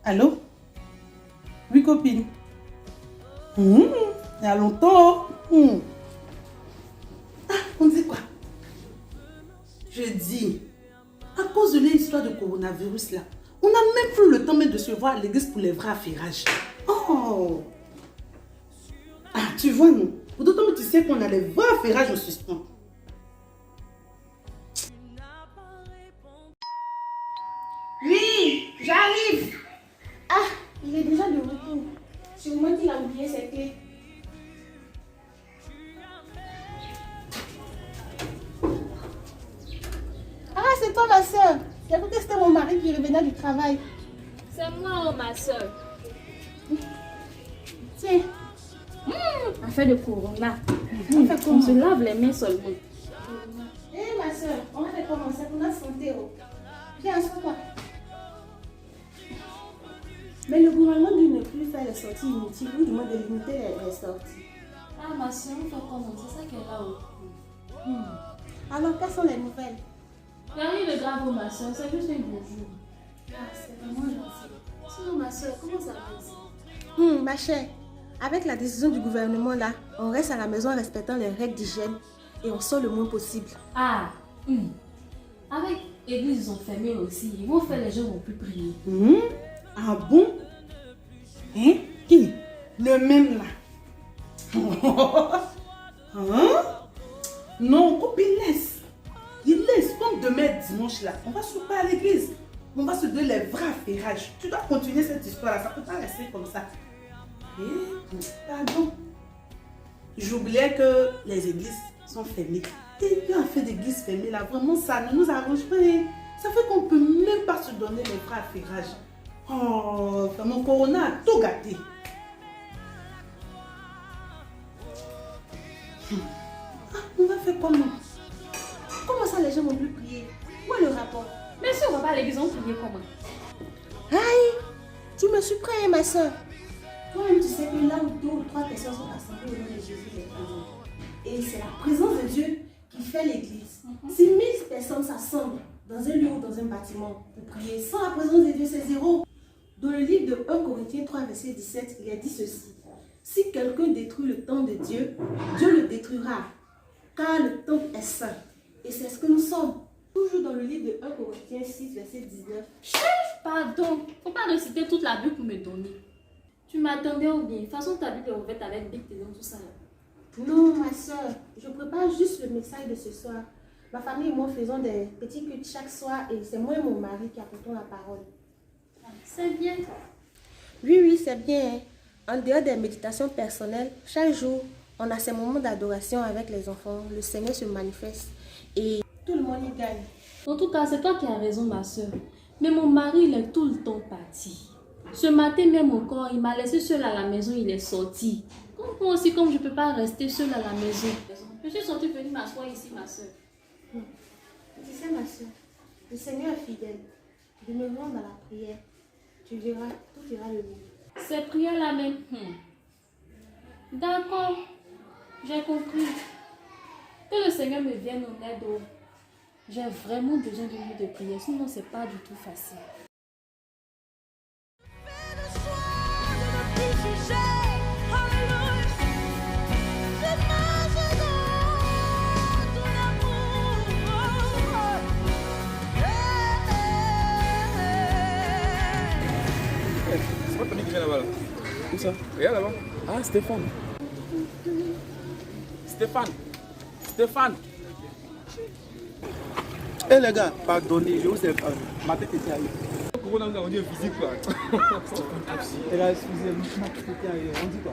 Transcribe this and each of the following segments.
Allô? Oui, copine. Il y a longtemps. Ah, on dit quoi? Je dis, à cause de l'histoire de coronavirus là, on n'a même plus le temps même de se voir à l'église pour les vrais affairages. Oh! Ah, tu vois, non? D'autant que tu sais qu'on a les vrais affairages au suspens. Oui, j'arrive. Ah, il est déjà de retour. Sûrement qu'il a oublié ses clés. Ah, c'est toi ma soeur. J'ai cru que c'était mon mari qui revenait du travail. C'est moi, oh, ma soeur. Tiens, Affaire de corona. on fait On comment? se lave les mains seulement. Eh ma soeur, on va commencer pour notre santé. Oh. Viens, assois-toi. Mais le gouvernement dit ne plus faire les sorties inutiles, ou du moins de limiter les sorties. Ah, ma soeur, on fait comment? C'est ça qu'elle a au. Alors, quelles sont les nouvelles? Il n'y a rien de grave, oh, ma soeur. C'est juste un bonjour. Ah, c'est vraiment gentil. Sinon, ma soeur, comment ça va ici? Ma chère, avec la décision du gouvernement là, on reste à la maison en respectant les règles d'hygiène et on sort le moins possible. Ah, avec l'église, ils ont fermé aussi. Ils vont faire, les gens vont plus prier. Ah bon? Hein? Qui? Le même là. Hein? Non, copine, laisse. Il laisse. Comme demain dimanche là, on va souper à l'église. On va se donner les vrais affairages. Tu dois continuer cette histoire là, ça peut pas rester comme ça. Pardon. J'oubliais que les églises sont fermées. Et puis un fait d'église fermée là, vraiment ça ne nous arrange pas. Ça fait qu'on peut même pas se donner les vrais affairages. Oh, mon corona a tout gâté. Ah, on va faire comment? Comment ça les gens vont plus prier? Où est le rapport? Mais si on va pas à l'église, on prie comment? Aïe! Tu me surprends, ma soeur. Toi-même, tu sais que là où 2 ou 3 personnes sont assemblées au nom de Jésus, il est présent. Et c'est la présence de Dieu qui fait l'église. Si 1000 personnes s'assemblent dans un lieu ou dans un bâtiment pour prier, sans la présence de Dieu, c'est zéro. Dans le livre de 1 Corinthiens 3, verset 17, il est dit ceci. Si quelqu'un détruit le temple de Dieu, Dieu le détruira, car le temple est saint. Et c'est ce que nous sommes. Toujours dans le livre de 1 Corinthiens 6, verset 19. Pardon, faut pas réciter toute la Bible pour me donner. Tu m'attendais ou bien? De toute façon, ta Bible est ouverte avec Big Téléon, tout ça. Non, ma soeur, je prépare juste le message de ce soir. Ma famille et moi faisons des petits cultes chaque soir et c'est moi et mon mari qui apportons la parole. C'est bien. Oui, c'est bien. En dehors des méditations personnelles, chaque jour, on a ces moments d'adoration avec les enfants. Le Seigneur se manifeste et tout le monde y gagne. En tout cas, c'est toi qui as raison, ma soeur. Mais mon mari, il est tout le temps parti. Ce matin même encore, il m'a laissé seule à la maison, il est sorti. Moi aussi, comme je ne peux pas rester seule à la maison. Je suis sortie venir m'asseoir ici, ma soeur. Tu sais, ma soeur, le Seigneur est fidèle. Demeurons dans la prière. Tu verras, tout ira le mieux. Ces prières-là même. D'accord, j'ai compris. Que le Seigneur me vienne en aide. J'ai vraiment besoin d'une vie de prière, sinon c'est pas du tout facile. C'est pas Tony qui vient là-bas là. Où ça? Regarde là-bas. Ah, Stéphane. Stéphane. Eh les gars, pardonnez, je vous ai ma tête était ailleurs. Corona nous a rendu un physique quoi. Et là, excusez-moi, ma tête était ailleurs. On dit quoi?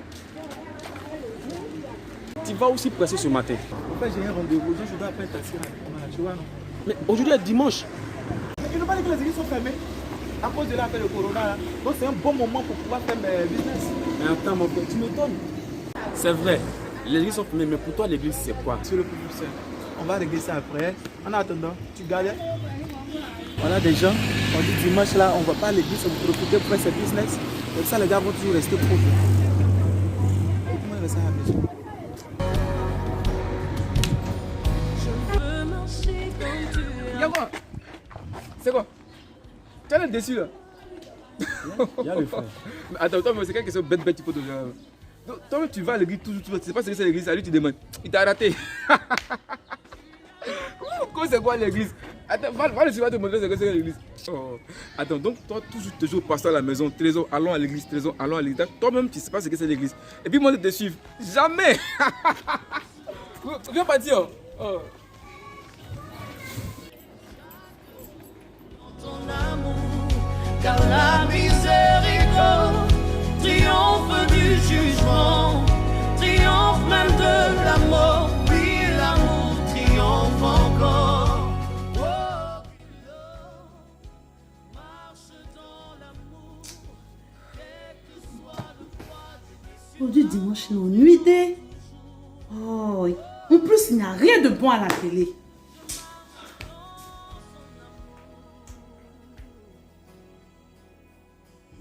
Tu vas aussi presser ce matin. En fait, j'ai un rendez-vous, donc je dois appeler un taxi. Tu vois, non? Mais aujourd'hui est dimanche. Mais ils n'ont pas dit que les églises sont fermées à cause de l'affaire de Corona. Là. Donc c'est un bon moment pour pouvoir faire mes business. Mais attends mon frère, tu m'étonnes. C'est vrai, les églises sont fermées, mais pour toi l'église c'est quoi? Sur le professeur. On va régler ça après. En attendant, tu gardes. Voilà des gens, on dit dimanche là, on ne va pas à l'église, on va profiter pour faire ses business. Comme ça, les gars vont toujours rester pauvres. Comment rester à la maison? Y'a quoi? C'est quoi? Tu as l'air déçu là? Il y a le frère. Mais attends, toi, c'est quelle question bête, tu peux te faire. Toi, tu vas à l'église toujours, tu sais pas ce que c'est l'église, lui tu demandes. Il t'a raté. Comment c'est quoi l'église? Attends, va le suivre te montrer ce que c'est l'église. Oh. Attends, donc toi, toujours passer à la maison, trésor, allons à l'église, trésor, allons à l'église. Toi-même, tu sais pas ce que c'est l'église. Et puis moi, je te suivre. Jamais. Viens partir. Oh. Ton amour, car la miséricorde triomphe du jugement, triomphe même de la mort. Oui, l'amour triomphe encore. Oh, marche dans l'amour, quel que soit le poids des Aujourd'hui, dimanche, c'est nos nuitées. Oh, en plus, il n'y a rien de bon à la télé.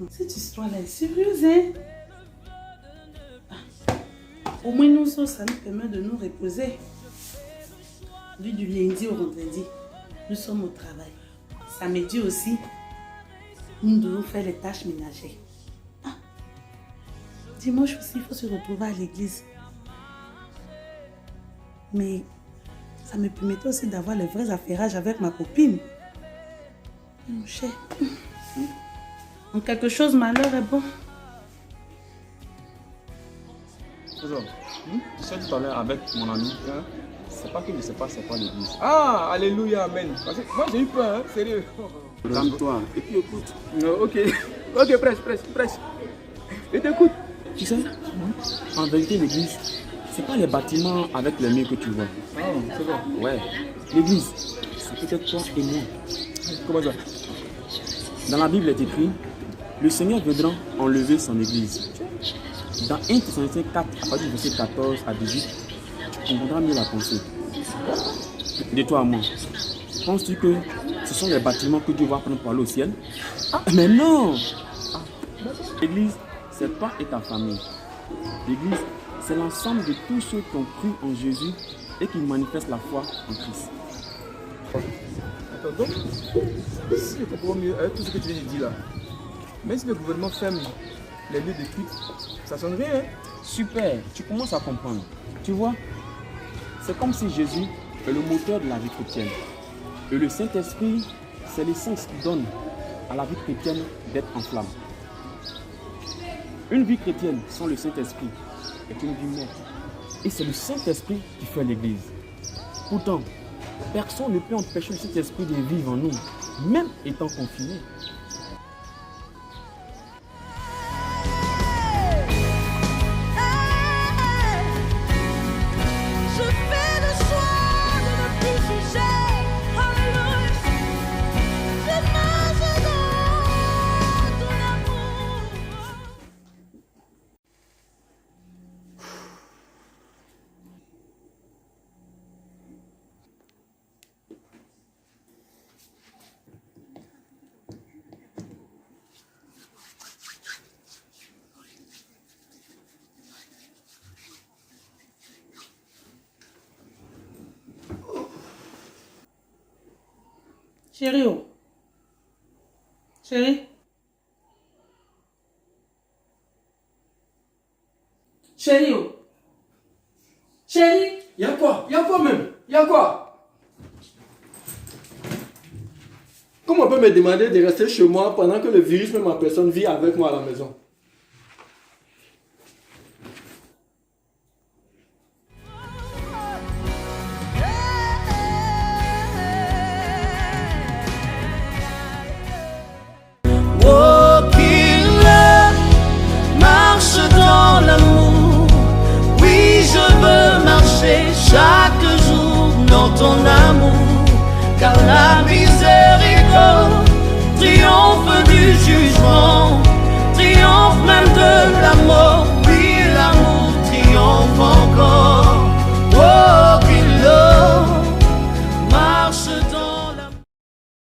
Cette histoire-là est sérieuse, hein? Au moins, nous, ça nous permet de nous reposer. Du lundi au vendredi, nous sommes au travail. Samedi aussi, nous devons faire les tâches ménagères. Dimanche aussi, il faut se retrouver à l'église. Mais ça me permettait aussi d'avoir les vrais affairages avec ma copine. Mon cher. En quelque chose, malheur est bon. Trésor, tu sais tout à l'heure avec mon ami, hein, c'est pas que je sais pas c'est quoi l'église. Ah, alléluia, amen. Parce que moi j'ai eu peur, hein, sérieux. Calme-toi et puis écoute. Ok, prêche. Et t'écoute. Tu sais, en vérité, l'église, c'est pas les bâtiments avec les murs que tu vois. Ah, c'est bon. Ouais, l'église, c'est peut-être toi et moi. Comment ça? Dans la Bible, il est écrit, le Seigneur viendra enlever son église. Dans 1 Thessaloniciens 4, à partir du verset 14 à 18, tu comprendras mieux la pensée. De toi à moi, penses-tu que ce sont les bâtiments que Dieu va prendre pour aller au ciel? Mais non! L'église, c'est toi et ta famille. L'église, c'est l'ensemble de tous ceux qui ont cru en Jésus et qui manifestent la foi en Christ. Attends, donc, si je comprends mieux avec tout ce que tu viens de dire là, même si le gouvernement ferme les lieux de culte, ça sonne rien, hein? Super, tu commences à comprendre. Tu vois, c'est comme si Jésus est le moteur de la vie chrétienne. Et le Saint-Esprit, c'est l'essence qui donne à la vie chrétienne d'être en flamme. Une vie chrétienne sans le Saint-Esprit est une vie morte. Et c'est le Saint-Esprit qui fait l'Église. Pourtant, personne ne peut empêcher le Saint-Esprit de vivre en nous, même étant confiné. Je fais le choix de ne plus juger. Alléluia. Je marche dans ton amour. Chérie, oh. Chérie. Chérie, oh. Chérie. Y'a quoi même? Y'a quoi? Comment on peut me demander de rester chez moi pendant que le virus, même en personne, vit avec moi à la maison?